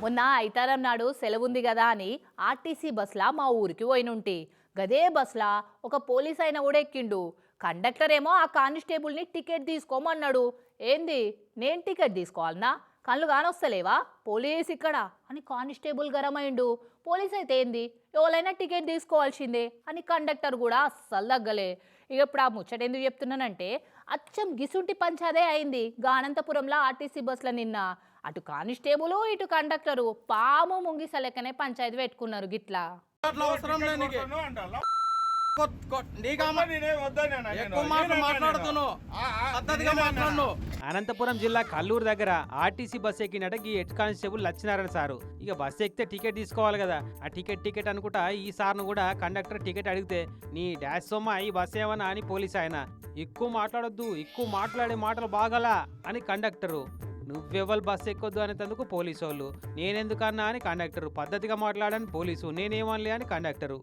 మొన్న ఐతారం నాడు సెలవుంది కదా అని ఆర్టీసీ బస్లా మా ఊరికి పోయినుంటి. గదే బస్లా ఒక పోలీస్ అయిన కూడా ఎక్కిండు. కండక్టర్ ఏమో ఆ కానిస్టేబుల్ని టికెట్ తీసుకోమన్నాడు. ఏంది, నేను టికెట్ తీసుకోవాలనా? కళ్ళు కానొస్తలేవా? పోలీస్ ఇక్కడ అని కానిస్టేబుల్ గరమైండు. పోలీస్ అయితే ఏంది, ఎవరైనా టికెట్ తీసుకోవాల్సిందే అని కండక్టర్ కూడా అస్సలు తగ్గలే. ఇక ఇప్పుడు ఆ ముచ్చట ఎందుకు చెప్తున్నానంటే, అచ్చం గిసుంటి పంచాదే అయింది గా అనంతపురంలో ఆర్టీసీ బస్సులో నిన్న. అటు కానిస్టేబుల్ ఇటు కండక్టరు పాము ముంగిస లెక్కనే పంచాయతీ పెట్టుకున్నారు గిట్లా. అనంతపురం జిల్లా కల్లూరు దగ్గర ఆర్టీసీ బస్ ఎక్కినట ఈ హెడ్ కానిస్టేబుల్ లక్ష్మీనారాయణ సారు. ఇక బస్ ఎక్కితే టికెట్ తీసుకోవాలి కదా, ఆ టికెట్ అనుకుంటా ఈ సార్ను కూడా కండక్టర్ టికెట్ అడిగితే నీ డాష్ సొమ్మ ఈ బస్ ఏమన్నా అని పోలీస్ ఆయన. ఎక్కువ మాట్లాడొద్దు, ఎక్కువ మాట్లాడే మాటలు బాగలా అని కండక్టరు. నువ్వెవరు బస్ ఎక్కొద్దు అనేందుకు పోలీసు వాళ్ళు. నేనెందుకన్నా అని కండక్టరు. పద్ధతిగా మాట్లాడని పోలీసు. నేనేమనలే అని కండక్టరు.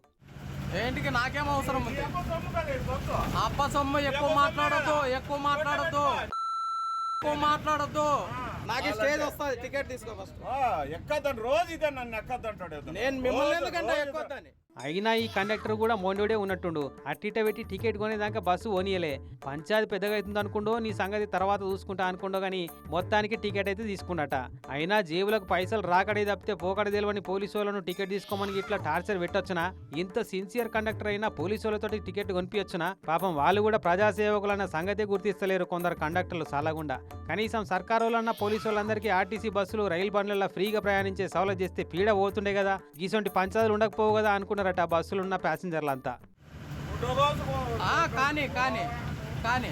ఏంటికి నాకేం అవసరం ఉంది? అబ్బ సొమ్ము ఎక్కువ మాట్లాడద్దు. నాకు స్టేజ్ వస్తుంది, టికెట్ తీసుకో ఫస్ట్. ఎక్కద్దని రోజు ఇదే నన్ను ఎక్కద్దంటాడు. నేను మిమ్మల్ని ఎందుకంటే ఎక్కొద్దని. అయినా ఈ కండక్టర్ కూడా మొండోడే ఉన్నట్టుండు. అట్టిట పెట్టి టికెట్ కొనేదాకా బస్సు ఓనియలే. పంచాయతీ పెద్దగా అవుతుంది అనుకుంటో నీ సంగతి తర్వాత చూసుకుంటా అనుకుంటో గానీ మొత్తానికి టికెట్ అయితే తీసుకున్నట. అయినా జేబులకు పైసలు రాకడే తప్పితే పోకడ తెలియని పోలీసు వాళ్ళను టికెట్ తీసుకోమని ఇట్లా టార్చర్ పెట్టొచ్చునా? ఇంత సిన్సియర్ కండక్టర్ అయినా పోలీసు వాళ్ళతో టికెట్ కొనిపించొచ్చునా? పాపం వాళ్ళు కూడా ప్రజాసేవకులన్న సంగతే గుర్తిస్తలేరు కొందరు కండక్టర్లు సాలగుండా. కనీసం సర్కారు వాళ్ళన్న పోలీసు వాళ్ళందరికీ ఆర్టీసీ బస్సులు రైలు బండ్లలో ఫ్రీగా ప్రయాణించే సౌలభ్యం చేస్తే పీడ పోతుండే కదా, గీసొంటి పంచాయతీలు ఉండకపోవు కదా అనుకున్నారట బస్సులున్న ప్యాసింజర్లంతా. కానీ